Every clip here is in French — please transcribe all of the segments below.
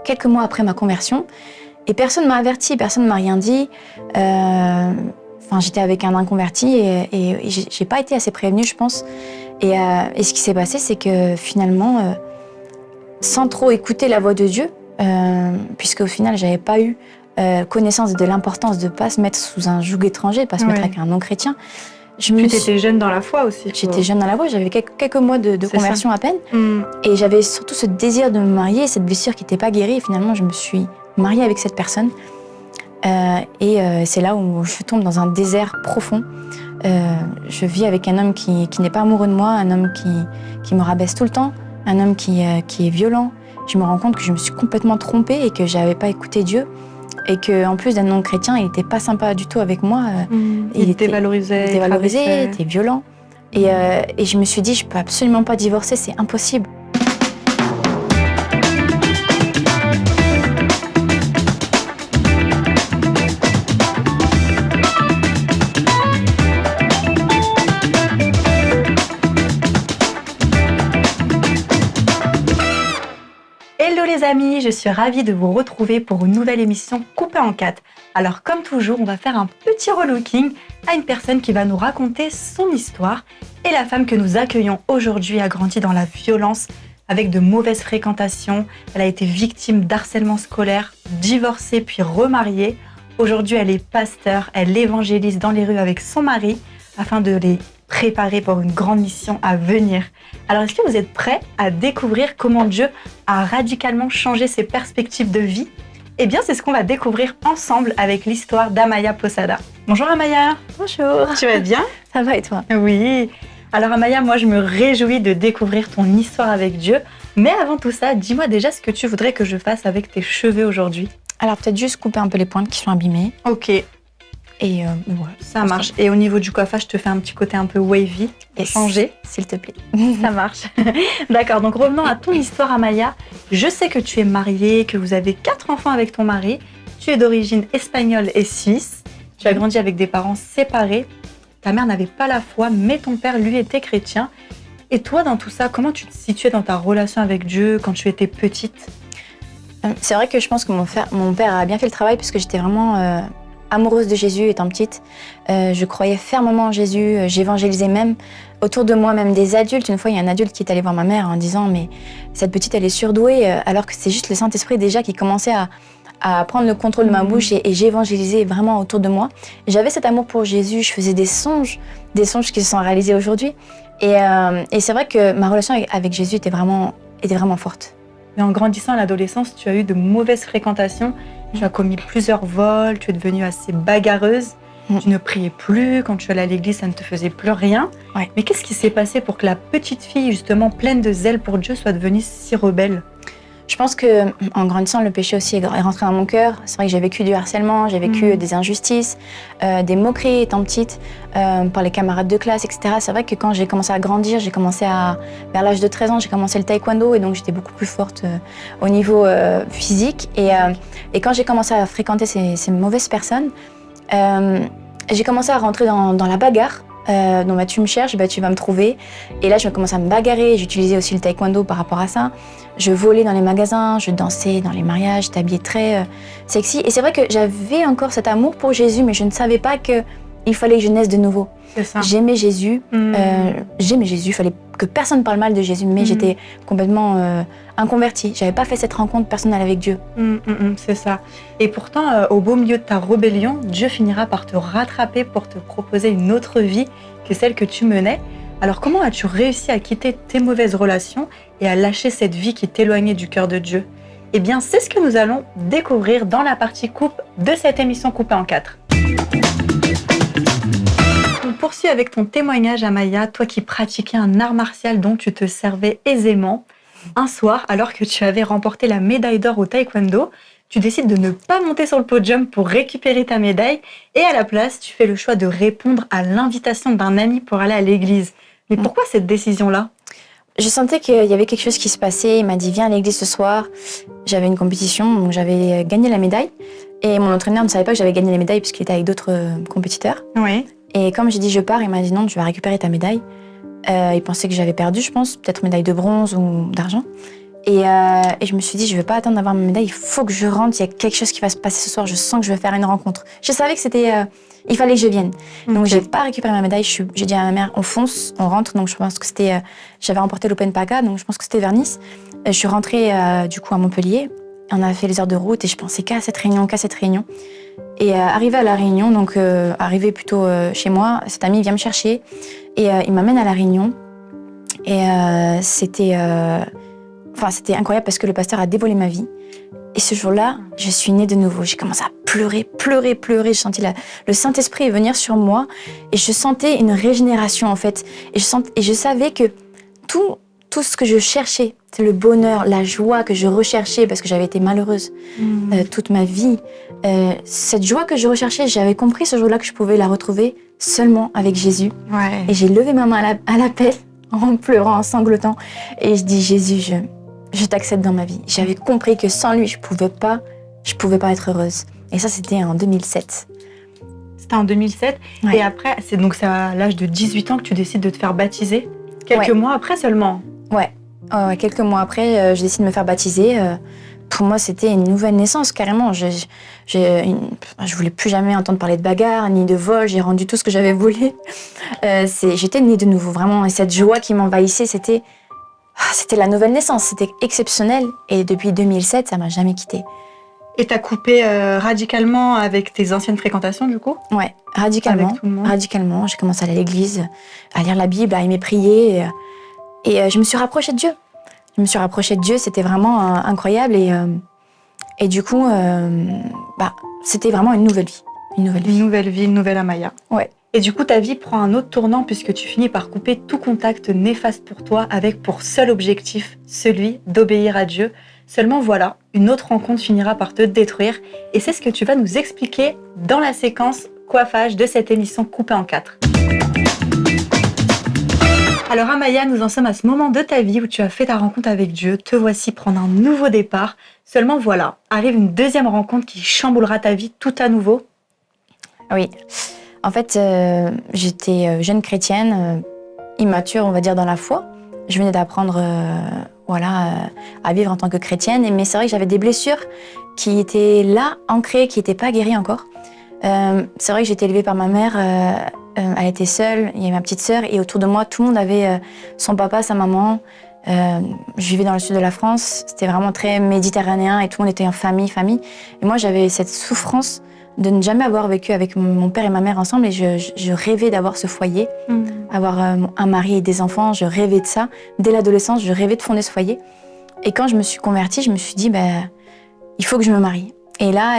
quelques mois après ma conversion. Et personne ne m'a averti, personne ne m'a rien dit. J'étais avec un inconverti et j'ai pas été assez prévenue, je pense. Et ce qui s'est passé, c'est que finalement, sans trop écouter la voix de Dieu, puisque au final, j'avais pas eu connaissance de l'importance de pas se mettre sous un joug étranger, de pas se mettre avec un non-chrétien. Tu étais jeune dans la foi aussi. J'étais jeune dans la foi, j'avais quelques mois de conversion à peine. Et j'avais surtout ce désir de me marier, cette blessure qui n'était pas guérie. Et finalement, je me suis mariée avec cette personne. C'est là où je tombe dans un désert profond. Je vis avec un homme qui n'est pas amoureux de moi, un homme qui me rabaisse tout le temps, un homme qui est violent. Je me rends compte que je me suis complètement trompée et que je n'avais pas écouté Dieu. Et qu'en plus d'un non-chrétien, il n'était pas sympa du tout avec moi. Il dévalorisait, il était violent. Et je me suis dit, je ne peux absolument pas divorcer, c'est impossible. Hello les amis, je suis ravie de vous retrouver pour une nouvelle émission coupée en 4. Alors comme toujours, on va faire un petit relooking à une personne qui va nous raconter son histoire. Et la femme que nous accueillons aujourd'hui a grandi dans la violence, avec de mauvaises fréquentations. Elle a été victime d'harcèlement scolaire, divorcée puis remariée. Aujourd'hui, elle est pasteur, elle évangélise dans les rues avec son mari afin de les préparer pour une grande mission à venir. Alors, est-ce que vous êtes prêts à découvrir comment Dieu a radicalement changé ses perspectives de vie ? Eh bien, c'est ce qu'on va découvrir ensemble avec l'histoire d'Amaya Posada. Bonjour Amaya. Bonjour. Tu vas bien ? Ça va et toi ? Oui. Alors Amaya, moi je me réjouis de découvrir ton histoire avec Dieu. Mais avant tout ça, dis-moi déjà ce que tu voudrais que je fasse avec tes cheveux aujourd'hui. Alors peut-être juste couper un peu les pointes qui sont abîmées. Ok. Et voilà. Ça marche. Et au niveau du coiffage, je te fais un petit côté un peu wavy. Et changer. S'il te plaît. Ça marche. D'accord, donc revenons à ton histoire Amaya. Je sais que tu es mariée, que vous avez 4 enfants avec ton mari. Tu es d'origine espagnole et suisse. Tu as grandi avec des parents séparés. Ta mère n'avait pas la foi, mais ton père, lui, était chrétien. Et toi, dans tout ça, comment tu te situais dans ta relation avec Dieu quand tu étais petite ? C'est vrai que je pense que mon père a bien fait le travail parce que j'étais vraiment amoureuse de Jésus étant petite. Je croyais fermement en Jésus, j'évangélisais même autour de moi, même des adultes. Une fois, il y a un adulte qui est allé voir ma mère en disant « mais cette petite, elle est surdouée », alors que c'est juste le Saint-Esprit déjà qui commençait à prendre le contrôle de ma bouche et j'évangélisais vraiment autour de moi. J'avais cet amour pour Jésus, je faisais des songes qui se sont réalisés aujourd'hui. Et c'est vrai que ma relation avec Jésus était vraiment forte. Mais en grandissant à l'adolescence, tu as eu de mauvaises fréquentations. Tu as commis plusieurs vols, tu es devenue assez bagarreuse. Tu ne priais plus, quand tu allais à l'église, ça ne te faisait plus rien. Ouais. Mais qu'est-ce qui s'est passé pour que la petite fille, justement, pleine de zèle pour Dieu, soit devenue si rebelle ? Je pense qu'en grandissant, le péché aussi est rentré dans mon cœur. C'est vrai que j'ai vécu du harcèlement, j'ai vécu des injustices, des moqueries étant petite, par les camarades de classe, etc. C'est vrai que quand j'ai commencé à grandir, vers l'âge de 13 ans, j'ai commencé le taekwondo et donc j'étais beaucoup plus forte au niveau physique. Et quand j'ai commencé à fréquenter ces mauvaises personnes, j'ai commencé à rentrer dans la bagarre. Donc tu me cherches, tu vas me trouver. Et là, je commençais à me bagarrer. J'utilisais aussi le taekwondo par rapport à ça. Je volais dans les magasins, je dansais dans les mariages, j'étais habillée très sexy. Et c'est vrai que j'avais encore cet amour pour Jésus, mais je ne savais pas qu'il fallait que je naisse de nouveau. C'est ça. J'aimais Jésus, il fallait que personne parle mal de Jésus, mais j'étais complètement inconvertie. J'avais pas fait cette rencontre personnelle avec Dieu. C'est ça. Et pourtant, au beau milieu de ta rébellion, Dieu finira par te rattraper pour te proposer une autre vie que celle que tu menais. Alors comment as-tu réussi à quitter tes mauvaises relations et à lâcher cette vie qui t'éloignait du cœur de Dieu ? Eh bien, c'est ce que nous allons découvrir dans la partie coupe de cette émission coupée en 4. On poursuit avec ton témoignage, Amaya, toi qui pratiquais un art martial dont tu te servais aisément. Un soir, alors que tu avais remporté la médaille d'or au taekwondo, tu décides de ne pas monter sur le podium pour récupérer ta médaille et à la place, tu fais le choix de répondre à l'invitation d'un ami pour aller à l'église. Mais pourquoi cette décision-là ? Je sentais qu'il y avait quelque chose qui se passait. Il m'a dit « viens à l'église ce soir ». J'avais une compétition, donc j'avais gagné la médaille. Et mon entraîneur ne savait pas que j'avais gagné la médaille puisqu'il était avec d'autres compétiteurs. Oui. Et comme j'ai dit « je pars », il m'a dit « non, tu vas récupérer ta médaille ». Il pensait que j'avais perdu, je pense, peut-être médaille de bronze ou d'argent. Et je me suis dit, je ne vais pas attendre d'avoir ma médaille, il faut que je rentre, il y a quelque chose qui va se passer ce soir, je sens que je vais faire une rencontre. Je savais que il fallait que je vienne. Donc j'ai pas récupéré ma médaille, j'ai dit à ma mère, on fonce, on rentre. Donc je pense que j'avais remporté l'Open PACA, donc je pense que c'était vers Nice. Je suis rentrée du coup à Montpellier, on a fait les heures de route et je pensais qu'à cette réunion. Et arrivée à la réunion, donc arrivée plutôt chez moi, cet ami vient me chercher et il m'amène à la réunion. Et c'était incroyable parce que le pasteur a dévoilé ma vie. Et ce jour-là, je suis née de nouveau. J'ai commencé à pleurer. Je sentais le Saint-Esprit venir sur moi et je sentais une régénération en fait. Et je savais que tout ce que je cherchais, le bonheur, la joie que je recherchais parce que j'avais été malheureuse toute ma vie, cette joie que je recherchais, j'avais compris ce jour-là que je pouvais la retrouver seulement avec Jésus. Ouais. Et j'ai levé ma main à l'appel en pleurant, en sanglotant. Et je dis, Jésus, je t'accepte dans ma vie. J'avais compris que sans lui, je pouvais pas être heureuse. Et ça, c'était en 2007. C'était en 2007. Ouais. Et après, c'est à l'âge de 18 ans que tu décides de te faire baptiser. Quelques mois après seulement. Ouais. Quelques mois après, je décide de me faire baptiser. Pour moi, c'était une nouvelle naissance, carrément. Je voulais plus jamais entendre parler de bagarre, ni de vol. J'ai rendu tout ce que j'avais volé. J'étais née de nouveau, vraiment. Et cette joie qui m'envahissait, c'était la nouvelle naissance. C'était exceptionnel. Et depuis 2007, ça m'a jamais quittée. Et t'as coupé radicalement avec tes anciennes fréquentations, du coup? Ouais, radicalement. Avec tout le monde. Radicalement. J'ai commencé à aller à l'église, à lire la Bible, à aimer prier. Et je me suis rapprochée de Dieu. C'était vraiment incroyable. Et du coup, c'était vraiment une nouvelle vie. Une nouvelle Amaya. Ouais. Et du coup, ta vie prend un autre tournant puisque tu finis par couper tout contact néfaste pour toi avec pour seul objectif celui d'obéir à Dieu. Seulement voilà, une autre rencontre finira par te détruire. Et c'est ce que tu vas nous expliquer dans la séquence coiffage de cette émission coupée en 4. Alors Amaya, nous en sommes à ce moment de ta vie où tu as fait ta rencontre avec Dieu. Te voici prendre un nouveau départ. Seulement voilà, arrive une deuxième rencontre qui chamboulera ta vie tout à nouveau. Oui. En fait, j'étais jeune chrétienne, immature, on va dire, dans la foi. Je venais d'apprendre à vivre en tant que chrétienne. Mais c'est vrai que j'avais des blessures qui étaient là, ancrées, qui n'étaient pas guéries encore. C'est vrai que j'ai été élevée par ma mère. Elle était seule, il y avait ma petite sœur. Et autour de moi, tout le monde avait son papa, sa maman. Je vivais dans le sud de la France. C'était vraiment très méditerranéen et tout le monde était en famille. Et moi, j'avais cette souffrance de ne jamais avoir vécu avec mon père et ma mère ensemble. Et je rêvais d'avoir ce foyer, avoir un mari et des enfants. Je rêvais de ça. Dès l'adolescence, je rêvais de fonder ce foyer. Et quand je me suis convertie, je me suis dit, il faut que je me marie. Et là,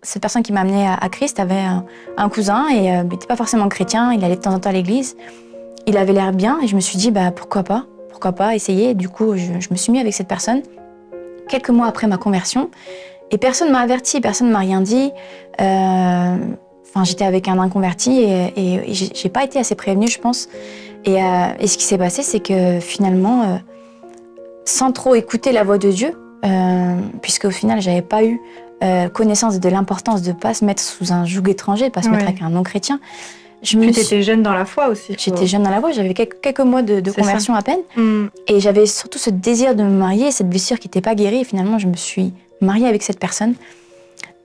cette personne qui m'a amenée à Christ avait un cousin et il n'était pas forcément chrétien. Il allait de temps en temps à l'église. Il avait l'air bien et je me suis dit, pourquoi pas essayer. Et du coup, je me suis mis avec cette personne quelques mois après ma conversion. Et personne ne m'a averti, personne ne m'a rien dit. J'étais avec un inconverti et j'ai pas été assez prévenue, je pense. Et ce qui s'est passé, c'est que finalement, sans trop écouter la voix de Dieu, puisqu'au final, j'avais pas eu connaissance de l'importance de ne pas se mettre sous un joug étranger, de ne pas se mettre avec un non-chrétien. Tu étais jeune dans la foi aussi. J'étais jeune dans la foi, j'avais quelques mois de conversion à peine. Et j'avais surtout ce désir de me marier, cette blessure qui n'était pas guérie. Et finalement, je me suis mariée avec cette personne.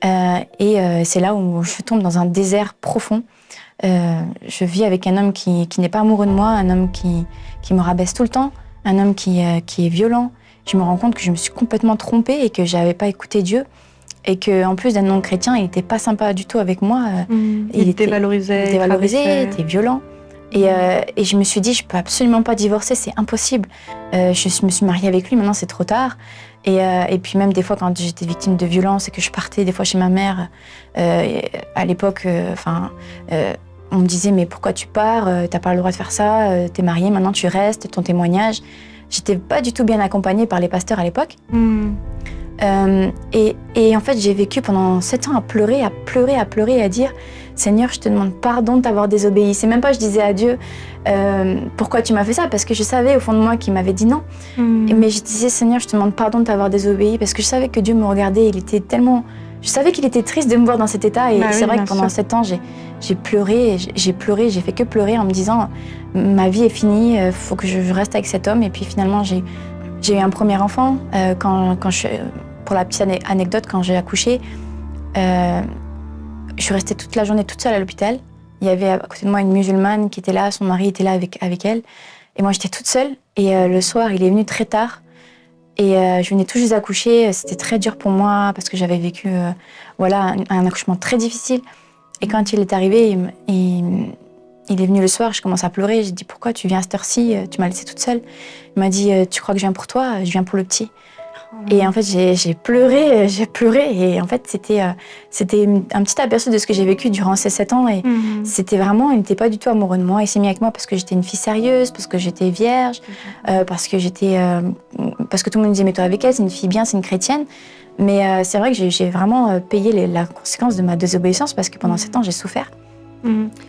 C'est là où je tombe dans un désert profond. Je vis avec un homme qui n'est pas amoureux de moi, un homme qui me rabaisse tout le temps, un homme qui est violent. Je me rends compte que je me suis complètement trompée et que je n'avais pas écouté Dieu. Et qu'en plus d'un non-chrétien, il n'était pas sympa du tout avec moi. Il était dévalorisé, il était violent. Et je me suis dit, je ne peux absolument pas divorcer, c'est impossible. Je me suis mariée avec lui, maintenant c'est trop tard. Et puis même des fois, quand j'étais victime de violence et que je partais des fois chez ma mère, à l'époque, on me disait, mais pourquoi tu pars? T'as pas le droit de faire ça, t'es mariée, maintenant tu restes, ton témoignage. J'étais pas du tout bien accompagnée par les pasteurs à l'époque. Et en fait, j'ai vécu pendant 7 ans à pleurer et à dire « Seigneur, je te demande pardon de t'avoir désobéi ». C'est même pas je disais à Dieu « Pourquoi tu m'as fait ça ?» Parce que je savais au fond de moi qu'il m'avait dit non. Mais je disais « Seigneur, je te demande pardon de t'avoir désobéi » parce que je savais que Dieu me regardait. Je savais qu'il était triste de me voir dans cet état. Et c'est vrai que pendant 7 ans, j'ai pleuré, j'ai fait que pleurer en me disant « Ma vie est finie, il faut que je reste avec cet homme ». Et puis finalement, J'ai eu un premier enfant. Pour la petite anecdote, quand j'ai accouché, je suis restée toute la journée toute seule à l'hôpital. Il y avait à côté de moi une musulmane qui était là, son mari était là avec elle. Et moi, j'étais toute seule. Et le soir, il est venu très tard. Et je venais tout juste d'accoucher. C'était très dur pour moi parce que j'avais vécu un accouchement très difficile. Et quand il est arrivé, il est venu le soir, je commence à pleurer. J'ai dit, pourquoi tu viens à cette heure-ci? Tu m'as laissée toute seule. Il m'a dit, tu crois que je viens pour toi? Je viens pour le petit. Et en fait, j'ai pleuré. Et en fait, c'était un petit aperçu de ce que j'ai vécu durant ces 7 ans. Et c'était vraiment, il n'était pas du tout amoureux de moi. Il s'est mis avec moi parce que j'étais une fille sérieuse, parce que j'étais vierge, parce que tout le monde disait, mets-toi avec elle, c'est une fille bien, c'est une chrétienne. Mais c'est vrai que j'ai vraiment payé la conséquence de ma désobéissance parce que pendant 7 ans, j'ai souffert.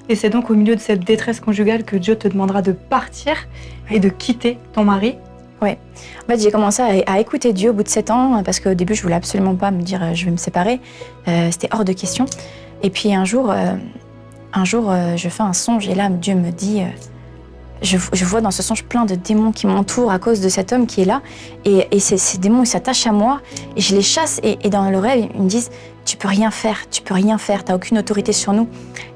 Et c'est donc au milieu de cette détresse conjugale que Dieu te demandera de partir et de quitter ton mari. Oui. En fait, j'ai commencé à écouter Dieu au bout de 7 ans parce qu'au début, je voulais absolument pas me dire je vais me séparer. C'était hors de question. Et puis un jour, je fais un songe et là, Dieu me dit je vois dans ce songe plein de démons qui m'entourent à cause de cet homme qui est là. Et ces démons, ils s'attachent à moi et je les chasse. Et dans le rêve, ils me disent tu peux rien faire, t'as aucune autorité sur nous.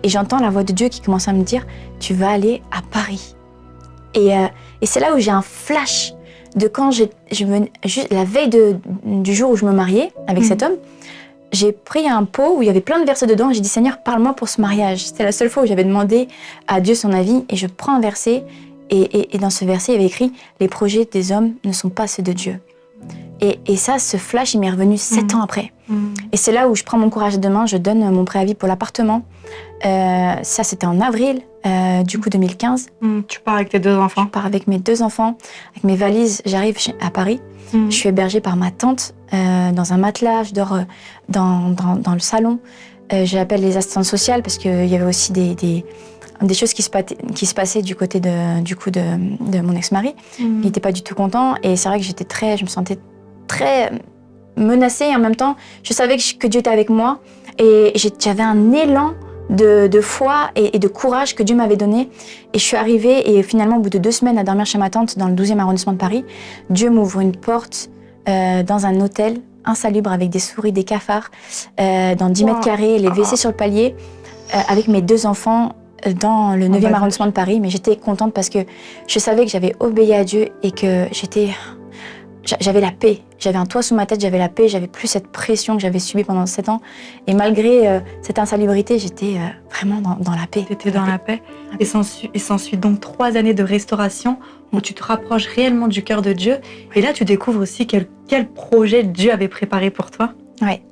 Et j'entends la voix de Dieu qui commence à me dire tu vas aller à Paris. Et c'est là où j'ai un flash de quand la veille du jour où je me mariais avec cet homme, j'ai pris un pot où il y avait plein de versets dedans et j'ai dit Seigneur, parle-moi pour ce mariage. C'était la seule fois où j'avais demandé à Dieu son avis et je prends un verset et dans ce verset il y avait écrit les projets des hommes ne sont pas ceux de Dieu. Et ça, ce flash, il m'est revenu 7 ans après. Et c'est là où je prends mon courage à deux mains, je donne mon préavis pour l'appartement. Ça, c'était en avril, 2015. Tu pars avec tes 2 enfants? Je pars avec mes 2 enfants, avec mes valises. J'arrive à Paris. Je suis hébergée par ma tante dans un matelas. Je dors dans le salon. J'appelle les assistantes sociales parce qu'il y avait aussi des choses qui se passaient du côté de mon ex-mari. Il n'était pas du tout content. Et c'est vrai que je me sentais très menacée. Et en même temps, je savais que Dieu était avec moi. Et j'avais un élan de foi et de courage que Dieu m'avait donné. Et je suis arrivée et finalement, au bout de 2 semaines à dormir chez ma tante dans le 12e arrondissement de Paris, Dieu m'ouvre une porte dans un hôtel insalubre avec des souris, des cafards, dans 10 mètres carrés, les WC sur le palier, avec mes 2 enfants dans le 9e arrondissement de Paris. Mais j'étais contente parce que je savais que j'avais obéi à Dieu et que j'avais la paix. J'avais un toit sous ma tête, j'avais la paix, j'avais plus cette pression que j'avais subie pendant 7 ans. Et malgré cette insalubrité, j'étais vraiment dans la paix. T'étais dans la paix. Et s'ensuit donc 3 années de restauration où tu te rapproches réellement du cœur de Dieu. Et là, tu découvres aussi quel projet Dieu avait préparé pour toi. Ouais.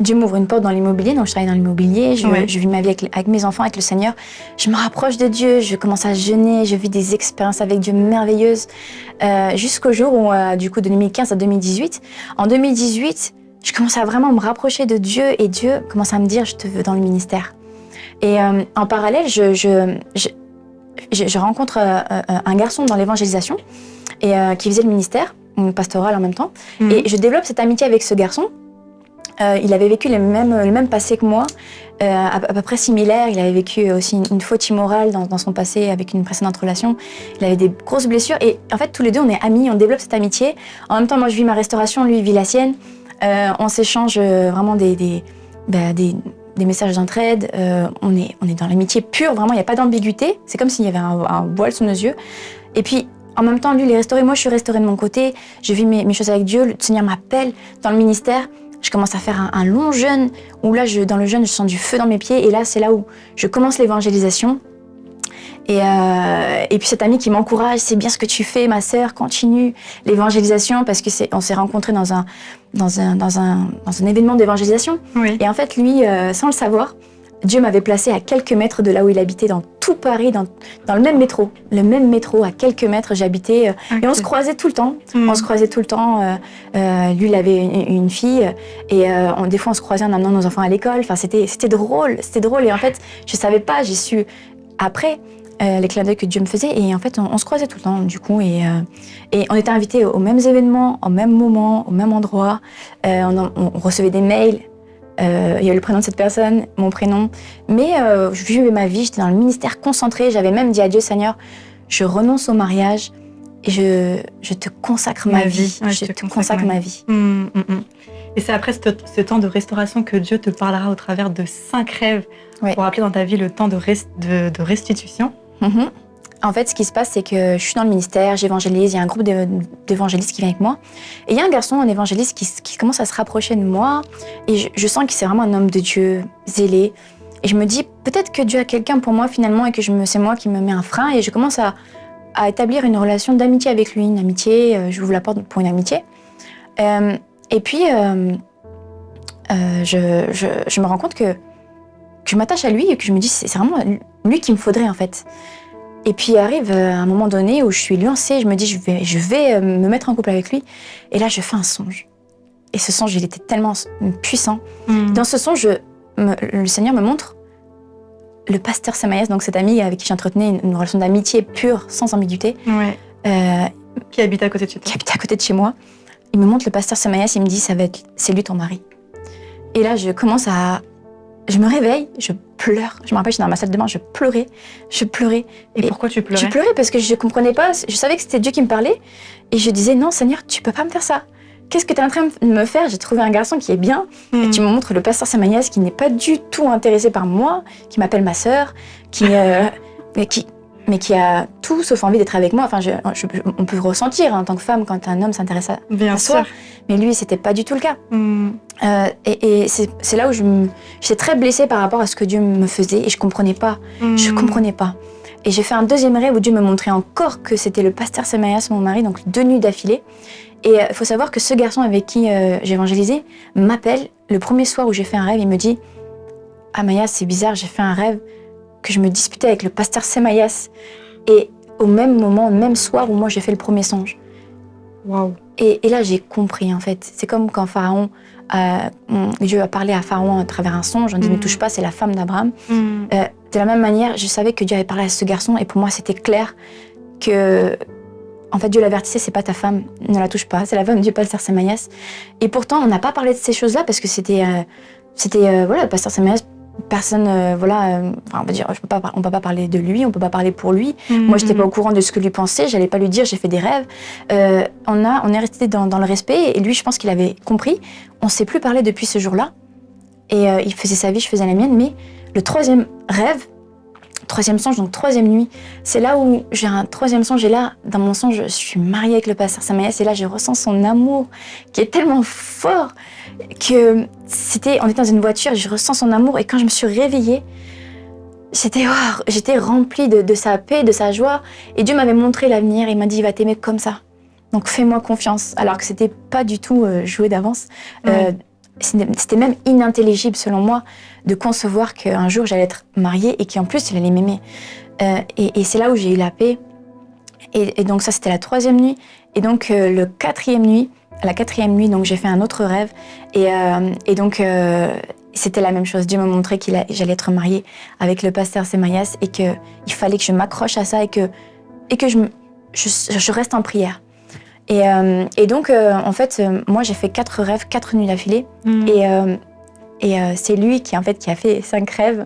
Dieu m'ouvre une porte dans l'immobilier, donc je travaille dans l'immobilier, je vis ma vie avec mes enfants, avec le Seigneur. Je me rapproche de Dieu, je commence à jeûner, je vis des expériences avec Dieu merveilleuses, jusqu'au jour où, de 2015 à 2018. En 2018, je commence à vraiment me rapprocher de Dieu et Dieu commence à me dire « je te veux dans le ministère ». Et en parallèle, je rencontre un garçon dans l'évangélisation et qui faisait le ministère, pastoral en même temps. Et je développe cette amitié avec ce garçon. Il avait vécu le même passé que moi, à peu près similaire. Il avait vécu aussi une faute immorale dans son passé avec une précédente relation. Il avait des grosses blessures et en fait tous les deux on est amis, on développe cette amitié. En même temps moi je vis ma restauration, lui il vit la sienne. On s'échange vraiment des messages d'entraide. On est dans l'amitié pure, vraiment il n'y a pas d'ambiguïté. C'est comme s'il y avait un voile sous nos yeux. Et puis en même temps lui il est restauré, moi je suis restaurée de mon côté. Je vis mes choses avec Dieu, le Seigneur m'appelle dans le ministère. Je commence à faire un long jeûne, où là, dans le jeûne, je sens du feu dans mes pieds. Et là, c'est là où je commence l'évangélisation. Et puis cet ami qui m'encourage, c'est bien ce que tu fais, ma sœur, continue l'évangélisation, parce qu'on s'est rencontrés dans un événement d'évangélisation. Oui. Et en fait, lui, sans le savoir, Dieu m'avait placé à quelques mètres de là où il habitait, dans tout Paris, dans le même métro. Le même métro, à quelques mètres, j'habitais. Okay. Et on se croisait tout le temps. Lui, il avait une fille. Et des fois, on se croisait en amenant nos enfants à l'école. Enfin, c'était drôle. Et en fait, je ne savais pas. J'ai su après les clins d'œil que Dieu me faisait. Et en fait, on se croisait tout le temps, du coup. Et on était invités aux mêmes événements, au même moment, au même endroit. On recevait des mails. Il y a le prénom de cette personne, mon prénom. Mais je vivais ma vie, j'étais dans le ministère concentré. J'avais même dit à Dieu, Seigneur, je renonce au mariage et je te consacre ma vie. Ouais, Je te consacre ma vie. Et c'est après ce temps de restauration que Dieu te parlera au travers de 5 rêves pour rappeler dans ta vie le temps de restitution. En fait, ce qui se passe, c'est que je suis dans le ministère, j'évangélise, il y a un groupe d'évangélistes qui vient avec moi. Et il y a un garçon, un évangéliste, qui commence à se rapprocher de moi. Et je sens que c'est vraiment un homme de Dieu, zélé. Et je me dis, peut-être que Dieu a quelqu'un pour moi finalement et que c'est moi qui me mets un frein. Et je commence à établir une relation d'amitié avec lui, une amitié, j'ouvre la porte pour une amitié. Et puis, je me rends compte que je m'attache à lui et que je me dis, c'est vraiment lui qu'il me faudrait en fait. Et puis arrive un moment donné où je suis lancée, je me dis, je vais me mettre en couple avec lui. Et là, je fais un songe. Et ce songe, il était tellement puissant. Dans ce songe, le Seigneur me montre le pasteur Semaïas, donc cet ami avec qui j'entretenais une relation d'amitié pure, sans ambiguïté. Qui habite à côté de chez toi. Qui habite à côté de chez moi. Il me montre le pasteur Semaïas, il me dit, c'est lui ton mari. Et là, je me réveille, je pleure. Je me rappelle, j'étais dans ma salle de bain, je pleurais. Et pourquoi tu pleurais? Je pleurais parce que je comprenais pas, je savais que c'était Dieu qui me parlait. Et je disais, non Seigneur, tu peux pas me faire ça. Qu'est-ce que tu es en train de me faire? J'ai trouvé un garçon qui est bien. Et tu me montres le pasteur Semaïas qui n'est pas du tout intéressé par moi, qui m'appelle ma sœur, mais qui a tout sauf envie d'être avec moi. Enfin, on peut ressentir en tant que femme quand un homme s'intéresse à soi. Mais lui, c'était pas du tout le cas. Et c'est là où j'étais très blessée par rapport à ce que Dieu me faisait et je comprenais pas. Je comprenais pas. Et j'ai fait un deuxième rêve où Dieu me montrait encore que c'était le pasteur Semaïas, mon mari, donc 2 nuits d'affilée. Et il faut savoir que ce garçon avec qui j'ai évangélisé m'appelle le premier soir où j'ai fait un rêve. Il me dit, ah Maya, c'est bizarre, j'ai fait un rêve que je me disputais avec le pasteur Semaïas. Et au même moment, au même soir où moi j'ai fait le premier songe. Waouh. Et là j'ai compris en fait. C'est comme quand Pharaon, Dieu a parlé à Pharaon à travers un songe. On dit ne touche pas, c'est la femme d'Abraham. De la même manière, je savais que Dieu avait parlé à ce garçon et pour moi c'était clair que en fait Dieu l'avertissait, c'est pas ta femme, ne la touche pas, c'est la femme du pasteur Semaïas. Et pourtant on n'a pas parlé de ces choses-là parce que c'était le pasteur Semaïas. Personne, on va dire, on peut pas parler de lui, on peut pas parler pour lui. Moi, j'étais pas au courant de ce que lui pensait, j'allais pas lui dire, j'ai fait des rêves. On est resté dans le respect et lui, je pense qu'il avait compris. On s'est plus parlé depuis ce jour-là. Et il faisait sa vie, je faisais la mienne. Mais le 3e rêve, 3e songe, donc 3e nuit, c'est là où j'ai un 3e songe. Et là, dans mon songe, je suis mariée avec le pasteur Semaïas et là, je ressens son amour qui est tellement fort que on était dans une voiture, je ressens son amour et quand je me suis réveillée, j'étais remplie de sa paix, de sa joie et Dieu m'avait montré l'avenir, il m'a dit il va t'aimer comme ça, donc fais-moi confiance, alors que c'était pas du tout joué d'avance. C'était même inintelligible selon moi de concevoir qu'un jour j'allais être mariée et qu'en plus il allait m'aimer. Et c'est là où j'ai eu la paix. Et donc ça c'était la 3e nuit et donc la 4e nuit, donc j'ai fait un autre rêve et donc c'était la même chose. Dieu m'a montré que j'allais être mariée avec le pasteur Semaïas et qu'il fallait que je m'accroche à ça et que je reste en prière. Et donc en fait, moi j'ai fait 4 rêves, 4 nuits d'affilée et c'est lui qui a fait 5 rêves.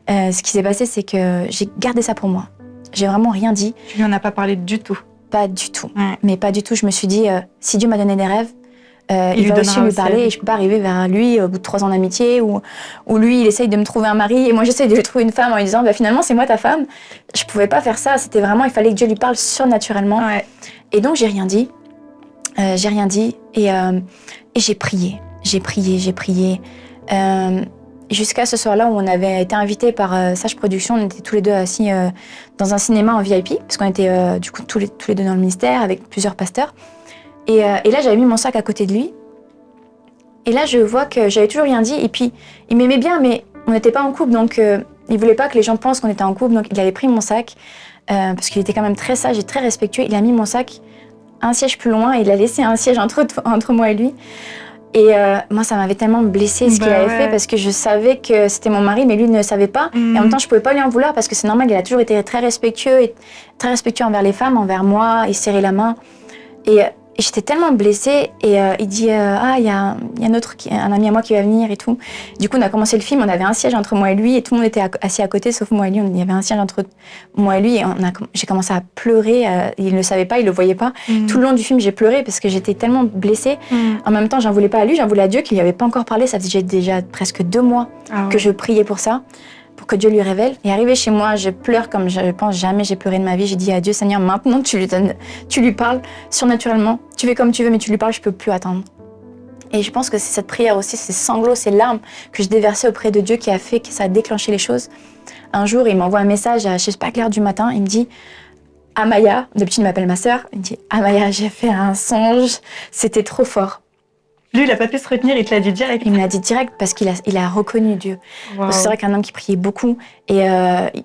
Ce qui s'est passé, c'est que j'ai gardé ça pour moi. J'ai vraiment rien dit. Tu lui en as pas parlé du tout? Pas du tout. Mais pas du tout. Je me suis dit, si Dieu m'a donné des rêves, il va aussi lui parler et je peux pas arriver vers lui au bout de 3 ans d'amitié où lui, il essaye de me trouver un mari et moi, j'essaye de lui trouver une femme en lui disant, finalement, c'est moi ta femme. Je pouvais pas faire ça. C'était vraiment, il fallait que Dieu lui parle surnaturellement. Et donc, j'ai rien dit. Et j'ai prié. Jusqu'à ce soir-là où on avait été invités par Sage Productions, on était tous les deux assis dans un cinéma en VIP, parce qu'on était du coup tous les deux dans le ministère avec plusieurs pasteurs. Et là, j'avais mis mon sac à côté de lui. Et là, je vois que j'avais toujours rien dit. Et puis, il m'aimait bien, mais on n'était pas en couple, donc il voulait pas que les gens pensent qu'on était en couple. Donc, il avait pris mon sac, parce qu'il était quand même très sage et très respectueux. Il a mis mon sac un siège plus loin et il a laissé un siège entre moi et lui. Et moi, ça m'avait tellement blessée ce qu'il avait fait parce que je savais que c'était mon mari, mais lui ne savait pas. Et en même temps, je pouvais pas lui en vouloir parce que c'est normal, il a toujours été très respectueux envers les femmes, envers moi, il serrait la main. Et Et j'étais tellement blessée et il dit ah il y a un ami à moi qui va venir et tout. Du coup on a commencé le film, on avait un siège entre moi et lui et tout le monde était assis à côté sauf moi et lui. Il y avait un siège entre moi et lui et j'ai commencé à pleurer. Il ne le savait pas, il le voyait pas. Tout le long du film j'ai pleuré parce que j'étais tellement blessée. En même temps j'en voulais pas à lui, j'en voulais à Dieu qui lui avait pas encore parlé. Ça faisait déjà presque 2 mois que je priais pour ça. Pour que Dieu lui révèle. Et arrivé chez moi, je pleure comme je pense jamais j'ai pleuré de ma vie. J'ai dit à Dieu, Seigneur, maintenant tu lui parles surnaturellement. Tu fais comme tu veux, mais tu lui parles, je peux plus attendre. Et je pense que c'est cette prière aussi, ces sanglots, ces larmes que je déversais auprès de Dieu qui a fait que ça a déclenché les choses. Un jour, il m'envoie un message à je sais pas quelle heure du matin. Il me dit, Amaya, d'habitude il m'appelle ma sœur. Il me dit, Amaya, j'ai fait un songe, c'était trop fort. Lui, il n'a pas pu se retenir, il te l'a dit direct. Il me l'a dit direct parce qu'il a reconnu Dieu. Wow. C'est vrai qu'un homme qui priait beaucoup et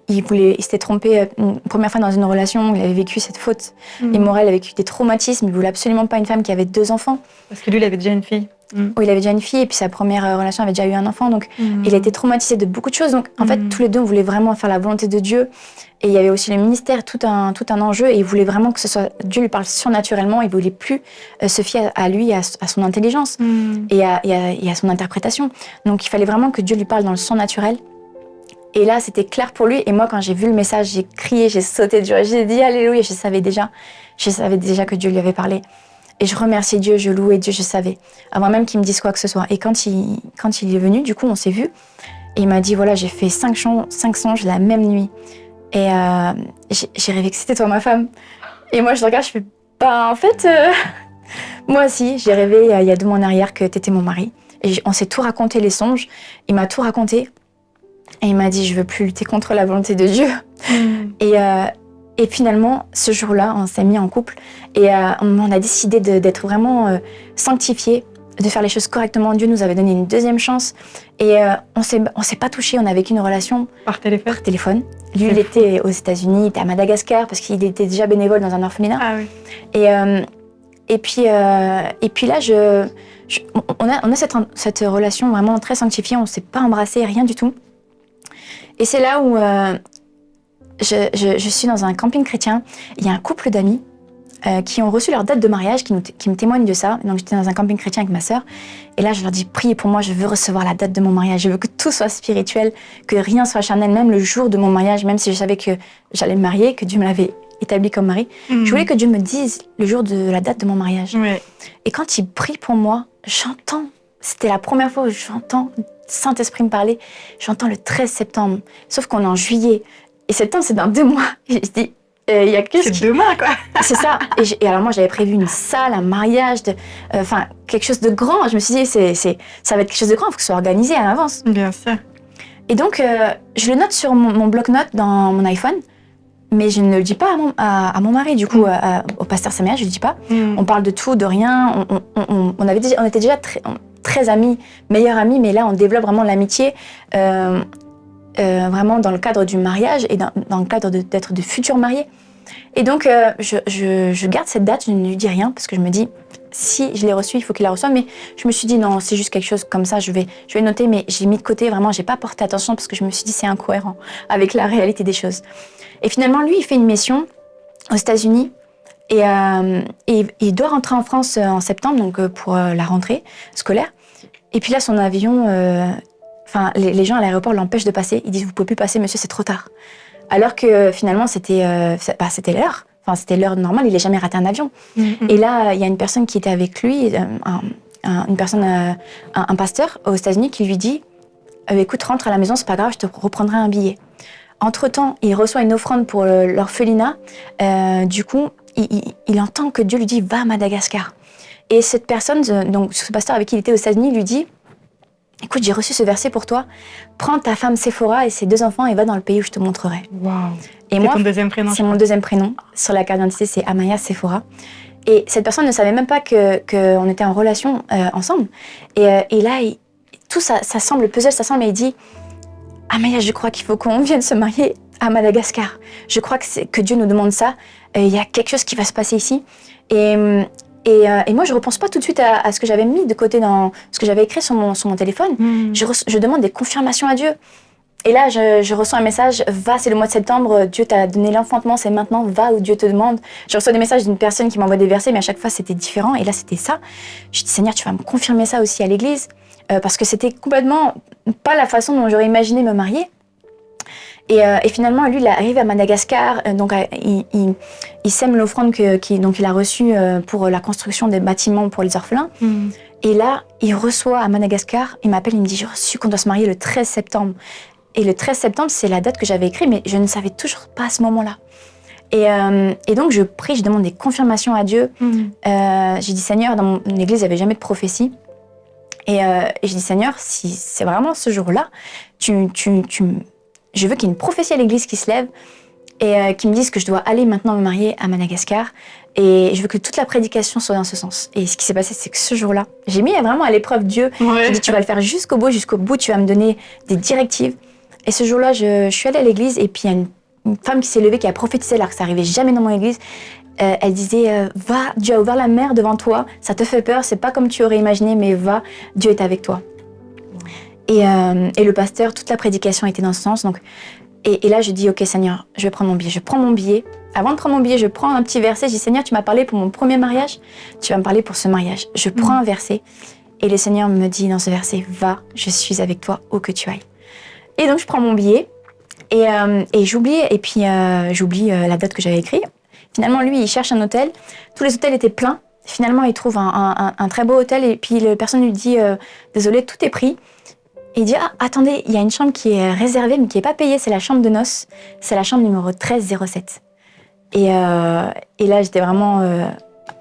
il s'était trompé une première fois dans une relation où il avait vécu cette faute immorale, il avait vécu des traumatismes. Il voulait absolument pas une femme qui avait 2 enfants. Parce que lui, il avait déjà une fille. Oui, il avait déjà une fille et puis sa première relation avait déjà eu un enfant. Donc il a été traumatisé de beaucoup de choses. Donc en fait, tous les deux, on voulait vraiment faire la volonté de Dieu. Et il y avait aussi le ministère, tout un enjeu. Et il voulait vraiment que Dieu lui parle surnaturellement. Il voulait plus se fier à lui, à son intelligence et à son interprétation. Donc il fallait vraiment que Dieu lui parle dans le surnaturel. Et là, c'était clair pour lui. Et moi, quand j'ai vu le message, j'ai crié, j'ai sauté de joie. J'ai dit Alléluia. Je savais déjà que Dieu lui avait parlé. Et je remerciais Dieu, je louais Dieu, je savais. Avant même qu'il me dise quoi que ce soit. Et quand il est venu, du coup, on s'est vus. Et il m'a dit, voilà, j'ai fait 5 songes la même nuit. Et j'ai rêvé que c'était toi ma femme. Et moi, je le regarde, je fais, bah en fait, moi aussi, j'ai rêvé il y a 2 mois en arrière que t'étais mon mari. Et on s'est tout raconté, les songes. Il m'a tout raconté. Et il m'a dit, je veux plus lutter contre la volonté de Dieu. Et finalement, ce jour-là, on s'est mis en couple et on a décidé d'être vraiment sanctifiés, de faire les choses correctement. Dieu nous avait donné une 2e chance et on s'est pas touchés. On a vécu une relation Par téléphone. Lui, il était aux États-Unis, il était à Madagascar parce qu'il était déjà bénévole dans un orphelinat. Ah oui. Et puis là, on a cette relation vraiment très sanctifiée. On s'est pas embrassé, rien du tout. Et c'est là où je suis dans un camping chrétien. Il y a un couple d'amis qui ont reçu leur date de mariage, qui me témoignent de ça. Donc j'étais dans un camping chrétien avec ma sœur. Et là, je leur dis, priez pour moi, je veux recevoir la date de mon mariage. Je veux que tout soit spirituel, que rien soit charnel, même le jour de mon mariage, même si je savais que j'allais me marier, que Dieu me l'avait établi comme mari. Je voulais que Dieu me dise le jour de la date de mon mariage. Ouais. Et quand il prie pour moi, j'entends, c'était la première fois où j'entends Saint-Esprit me parler, j'entends le 13 septembre, sauf qu'on est en juillet. Et septembre, c'est dans 2 mois. Et je dis, il y a que c'est demain, quoi. C'est ça. Et alors moi, j'avais prévu une salle, un mariage, quelque chose de grand. Je me suis dit, ça va être quelque chose de grand, il faut que ce soit organisé à l'avance. Bien sûr. Et donc, je le note sur mon bloc-notes dans mon iPhone, mais je ne le dis pas à mon mari, du coup, au pasteur Samia, je ne le dis pas. On parle de tout, de rien. On était déjà très amis, meilleurs amis, mais là, on développe vraiment l'amitié. Vraiment dans le cadre du mariage et dans le cadre d'être de futurs mariés. Et donc, je garde cette date, je ne lui dis rien parce que je me dis, si je l'ai reçue, il faut qu'il la reçoive. Mais je me suis dit, non, c'est juste quelque chose comme ça, je vais noter, mais j'ai mis de côté, vraiment, j'ai pas porté attention parce que je me suis dit, c'est incohérent avec la réalité des choses. Et finalement, lui, il fait une mission aux États-Unis et il doit rentrer en France en septembre, donc pour la rentrée scolaire. Et puis là, son avion... les gens à l'aéroport l'empêchent de passer. Ils disent, vous pouvez plus passer, monsieur, c'est trop tard. Alors que finalement, c'était l'heure. Enfin, c'était l'heure normale, il n'a jamais raté un avion. Et là, il y a une personne qui était avec lui, un pasteur aux États-Unis qui lui dit, écoute, rentre à la maison, c'est pas grave, je te reprendrai un billet. Entre-temps, il reçoit une offrande pour l'orphelinat. Du coup, il entend que Dieu lui dit, va à Madagascar. Et cette personne, donc ce pasteur avec qui il était aux États-Unis, lui dit, écoute, j'ai reçu ce verset pour toi. Prends ta femme Séphora et ses 2 enfants et va dans le pays où je te montrerai. Wow. Et c'est moi, ton 2e prénom. C'est mon 2e prénom. Sur la carte d'identité, c'est Amaya Séphora. Et cette personne ne savait même pas qu'on était en relation ensemble. Et là, tout ça semble, le puzzle, ça semble, et il dit, Amaya, je crois qu'il faut qu'on vienne se marier à Madagascar. Je crois que Dieu nous demande ça. Il y a quelque chose qui va se passer ici. Et moi, je ne repense pas tout de suite à ce que j'avais mis de côté dans ce que j'avais écrit sur mon téléphone. Je demande des confirmations à Dieu. Et là, je reçois un message, va, c'est le mois de septembre, Dieu t'a donné l'enfantement, c'est maintenant, va où Dieu te demande. Je reçois des messages d'une personne qui m'envoie des versets, mais à chaque fois, c'était différent. Et là, c'était ça. Je dis, Seigneur, tu vas me confirmer ça aussi à l'église, parce que c'était complètement pas la façon dont j'aurais imaginé me marier. Et finalement, lui, il arrive à Madagascar, donc il sème l'offrande donc il a reçue pour la construction des bâtiments pour les orphelins. Et là, il reçoit à Madagascar, il m'appelle, il me dit, j'ai reçu qu'on doit se marier le 13 septembre. Et le 13 septembre, c'est la date que j'avais écrite, mais je ne savais toujours pas à ce moment-là. Et donc, je prie, je demande des confirmations à Dieu. J'ai dit, Seigneur, dans mon église, il n'y avait jamais de prophétie. Et je dis, Seigneur, si c'est vraiment ce jour-là, je veux qu'il y ait une prophétie à l'église qui se lève et qui me dise que je dois aller maintenant me marier à Madagascar. Et je veux que toute la prédication soit dans ce sens. Et ce qui s'est passé, c'est que ce jour-là, j'ai mis vraiment à l'épreuve Dieu. Ouais. J'ai dit, tu vas le faire jusqu'au bout, tu vas me donner des directives. Et ce jour-là, je suis allée à l'église et puis il y a une femme qui s'est levée, qui a prophétisé alors que ça n'arrivait jamais dans mon église. Elle disait, va, Dieu a ouvert la mer devant toi, ça te fait peur, c'est pas comme tu aurais imaginé, mais va, Dieu est avec toi. Et le pasteur, toute la prédication était dans ce sens. Donc, et là, je dis, ok Seigneur, je vais prendre mon billet. Je prends mon billet. Avant de prendre mon billet, je prends un petit verset. Je dis, Seigneur, tu m'as parlé pour mon premier mariage, tu vas me parler pour ce mariage. Je prends un verset et le Seigneur me dit dans ce verset, va, je suis avec toi où que tu ailles. Et donc, je prends mon billet et j'oublie, j'oublie la date que j'avais écrite. Finalement, lui, il cherche un hôtel. Tous les hôtels étaient pleins. Finalement, il trouve un très beau hôtel et puis la personne lui dit, désolé, tout est pris. Et il dit, ah, attendez, il y a une chambre qui est réservée, mais qui n'est pas payée, c'est la chambre de noces. C'est la chambre numéro 1307. Et là, j'étais vraiment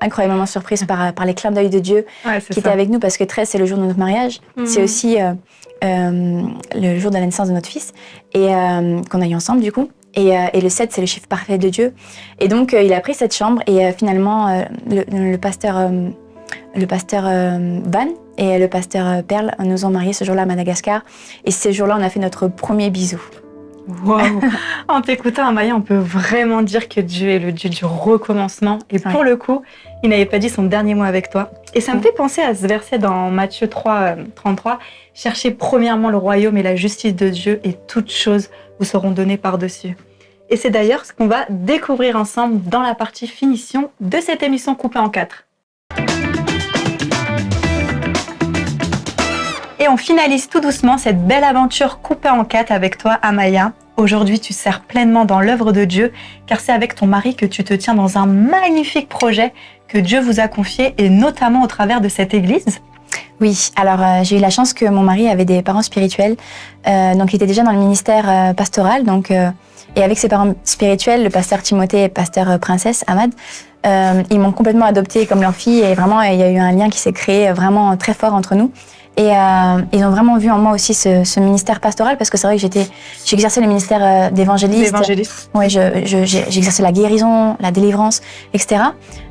incroyablement surprise par les clins d'œil de Dieu qui était avec nous, parce que 13, c'est le jour de notre mariage. C'est aussi le jour de la naissance de notre fils, et qu'on a eu ensemble, du coup. Et le 7, c'est le chiffre parfait de Dieu. Et donc, il a pris cette chambre, et finalement, le pasteur Van et le pasteur Perle nous ont mariés ce jour-là à Madagascar. Et ce jour-là, on a fait notre premier bisou. Wow. En t'écoutant, Amaya, on peut vraiment dire que Dieu est le Dieu du recommencement. Et pour le coup, il n'avait pas dit son dernier mot avec toi. Et ça me fait penser à ce verset dans Matthieu 3, 33. « Cherchez premièrement le royaume et la justice de Dieu, et toutes choses vous seront données par-dessus. » Et c'est d'ailleurs ce qu'on va découvrir ensemble dans la partie finition de cette émission coupée en 4. Et on finalise tout doucement cette belle aventure coupée en 4 avec toi, Amaya. Aujourd'hui, tu sers pleinement dans l'œuvre de Dieu, car c'est avec ton mari que tu te tiens dans un magnifique projet que Dieu vous a confié, et notamment au travers de cette église. Oui, alors j'ai eu la chance que mon mari avait des parents spirituels, donc il était déjà dans le ministère pastoral, et avec ses parents spirituels, le pasteur Timothée et le pasteur Princesse Ahmad, ils m'ont complètement adoptée comme leur fille, et vraiment il y a eu un lien qui s'est créé vraiment très fort entre nous. Et ils ont vraiment vu en moi aussi ce ministère pastoral, parce que c'est vrai que j'exerçais le ministère d'évangéliste. Oui, j'exerçais la guérison, la délivrance, etc.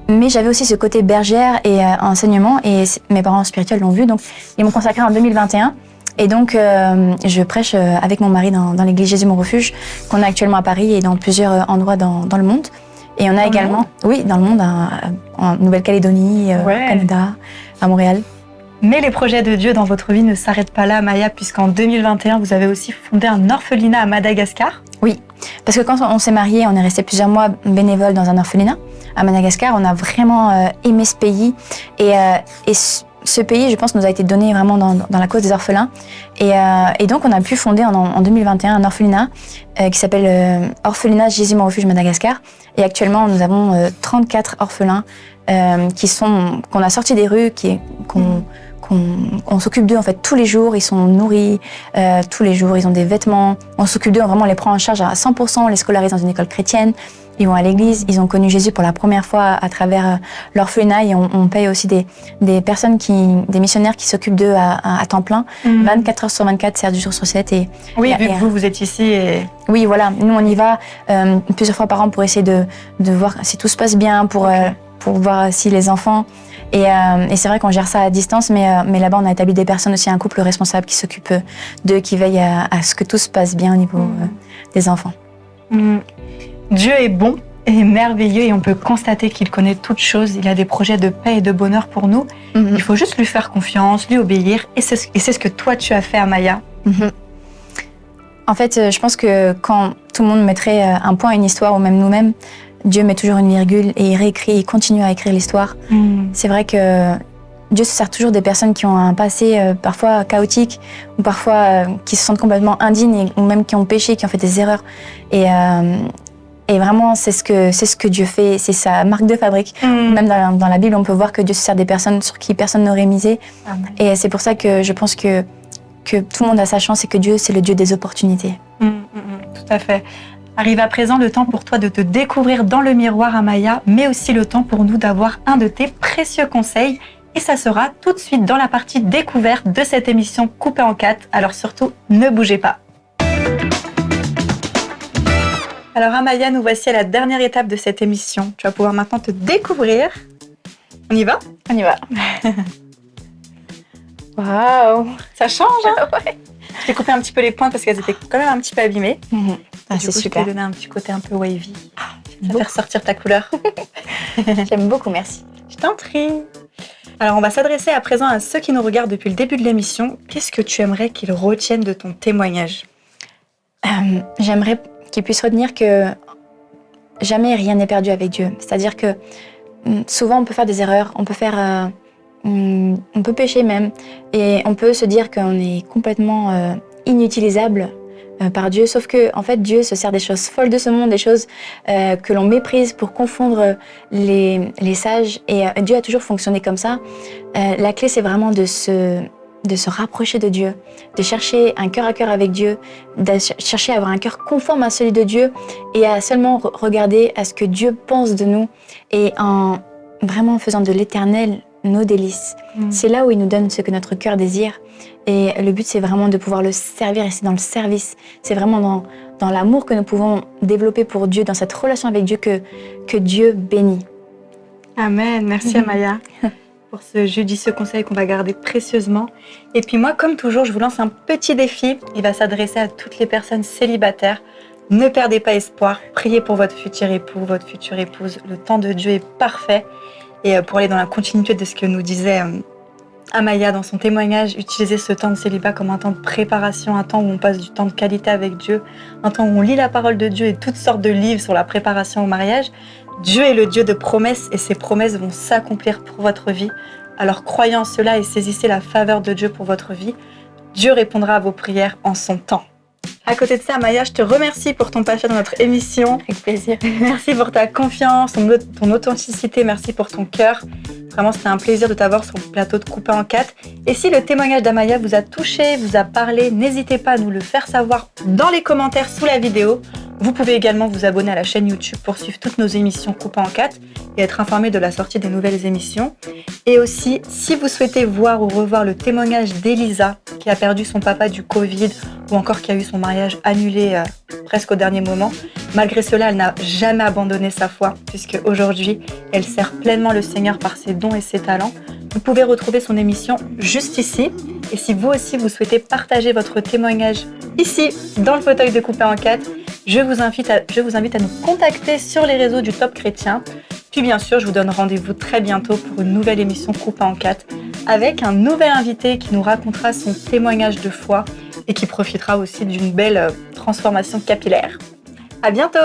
Mais j'avais aussi ce côté bergère et enseignement, et mes parents spirituels l'ont vu, donc ils m'ont consacré en 2021. Et donc, je prêche avec mon mari dans l'église Jésus mon refuge, qu'on a actuellement à Paris et dans plusieurs endroits dans le monde. Et on a également, oui, dans le monde, en Nouvelle-Calédonie, au Canada, à Montréal. Mais les projets de Dieu dans votre vie ne s'arrêtent pas là, Maya, puisqu'en 2021, vous avez aussi fondé un orphelinat à Madagascar. Oui, parce que quand on s'est mariés, on est resté plusieurs mois bénévoles dans un orphelinat à Madagascar. On a vraiment aimé ce pays, et ce pays, je pense, nous a été donné vraiment dans la cause des orphelins. Et donc, on a pu fonder en 2021 un orphelinat qui s'appelle Orphelinat Jésus mon refuge Madagascar. Et actuellement, nous avons 34 orphelins qu'on a sortis des rues, on s'occupe d'eux en fait tous les jours. Ils sont nourris tous les jours, ils ont des vêtements. On s'occupe d'eux, vraiment on les prend en charge à 100%, on les scolarise dans une école chrétienne. Ils vont à l'église, ils ont connu Jésus pour la première fois à travers l'orphelinat, et on paye aussi des personnes, des missionnaires qui s'occupent d'eux à temps plein, 24 heures sur 24, 7 jours sur 7. Oui, vu que vous êtes ici. Et... Oui, voilà, nous on y va plusieurs fois par an pour essayer de voir si tout se passe bien, pour voir si les enfants... Et c'est vrai qu'on gère ça à distance, mais là-bas, on a établi des personnes aussi, un couple responsable qui s'occupe d'eux, qui veille à ce que tout se passe bien au niveau des enfants. Dieu est bon et merveilleux, et on peut constater qu'il connaît toutes choses. Il a des projets de paix et de bonheur pour nous. Il faut juste lui faire confiance, lui obéir, et c'est ce que toi, tu as fait, Amaya. En fait, je pense que quand tout le monde mettrait un point à une histoire, ou même nous-mêmes, Dieu met toujours une virgule et il réécrit, il continue à écrire l'histoire. C'est vrai que Dieu se sert toujours des personnes qui ont un passé parfois chaotique, ou parfois qui se sentent complètement indignes, ou même qui ont péché, qui ont fait des erreurs. Et vraiment, c'est ce que Dieu fait, c'est sa marque de fabrique. Même dans la Bible, on peut voir que Dieu se sert des personnes sur qui personne n'aurait misé. Amen. Et c'est pour ça que je pense que tout le monde a sa chance et que Dieu, c'est le Dieu des opportunités. Tout à fait. Arrive à présent le temps pour toi de te découvrir dans le miroir, Amaya, mais aussi le temps pour nous d'avoir un de tes précieux conseils. Et ça sera tout de suite dans la partie découverte de cette émission coupée en 4. Alors surtout, ne bougez pas. Alors Amaya, nous voici à la dernière étape de cette émission. Tu vas pouvoir maintenant te découvrir. On y va ? On y va. Waouh, Ça change, hein ? ouais. Je t'ai coupé un petit peu les pointes parce qu'elles étaient quand même un petit peu abîmées. Ah, Du c'est coup, super. Je t'ai donné un petit côté un peu wavy. Ça Beaucoup. fait ressortir ta couleur. J'aime beaucoup, merci. Je t'en prie. Alors, on va s'adresser à présent à ceux qui nous regardent depuis le début de l'émission. Qu'est-ce que tu aimerais qu'ils retiennent de ton témoignage ? J'aimerais qu'ils puissent retenir que jamais rien n'est perdu avec Dieu. C'est-à-dire que souvent on peut faire des erreurs, on peut pécher même, et on peut se dire qu'on est complètement inutilisable par Dieu, sauf que en fait Dieu se sert des choses folles de ce monde, des choses que l'on méprise pour confondre les sages, et Dieu a toujours fonctionné comme ça. La clé, c'est vraiment de se rapprocher de Dieu, de chercher un cœur à cœur avec Dieu, de chercher à avoir un cœur conforme à celui de Dieu, et à seulement regarder à ce que Dieu pense de nous, et en vraiment faisant de l'éternel nos délices. C'est là où il nous donne ce que notre cœur désire, et le but, c'est vraiment de pouvoir le servir, et c'est dans le service, c'est vraiment dans l'amour que nous pouvons développer pour Dieu, dans cette relation avec Dieu que Dieu bénit. Amen. Merci Amaya pour ce judicieux conseil qu'on va garder précieusement. Et puis moi, comme toujours, je vous lance un petit défi. Il va s'adresser à toutes les personnes célibataires. Ne perdez pas espoir. Priez pour votre futur époux, votre future épouse. Le temps de Dieu est parfait. Et pour aller dans la continuité de ce que nous disait Amaya dans son témoignage, utilisez ce temps de célibat comme un temps de préparation, un temps où on passe du temps de qualité avec Dieu, un temps où on lit la parole de Dieu et toutes sortes de livres sur la préparation au mariage. Dieu est le Dieu de promesses et ses promesses vont s'accomplir pour votre vie. Alors croyez en cela et saisissez la faveur de Dieu pour votre vie. Dieu répondra à vos prières en son temps. À côté de ça, Amaya, je te remercie pour ton passage dans notre émission. Avec plaisir. Merci pour ta confiance, ton authenticité, merci pour ton cœur. Vraiment, c'était un plaisir de t'avoir sur le plateau de Coupé en 4. Et si le témoignage d'Amaya vous a touché, vous a parlé, n'hésitez pas à nous le faire savoir dans les commentaires sous la vidéo. Vous pouvez également vous abonner à la chaîne YouTube pour suivre toutes nos émissions Coupé en 4 et être informé de la sortie des nouvelles émissions. Et aussi, si vous souhaitez voir ou revoir le témoignage d'Elisa, qui a perdu son papa du Covid, ou encore qui a eu son mariage annulé presque au dernier moment, malgré cela, elle n'a jamais abandonné sa foi, puisque aujourd'hui, elle sert pleinement le Seigneur par ses dons et ses talents. Vous pouvez retrouver son émission juste ici. Et si vous aussi, vous souhaitez partager votre témoignage ici, dans le fauteuil de Coupé en 4, je vous invite à nous contacter sur les réseaux du Top Chrétien. Puis bien sûr, je vous donne rendez-vous très bientôt pour une nouvelle émission Coupé en 4 avec un nouvel invité qui nous racontera son témoignage de foi et qui profitera aussi d'une belle transformation capillaire. À bientôt!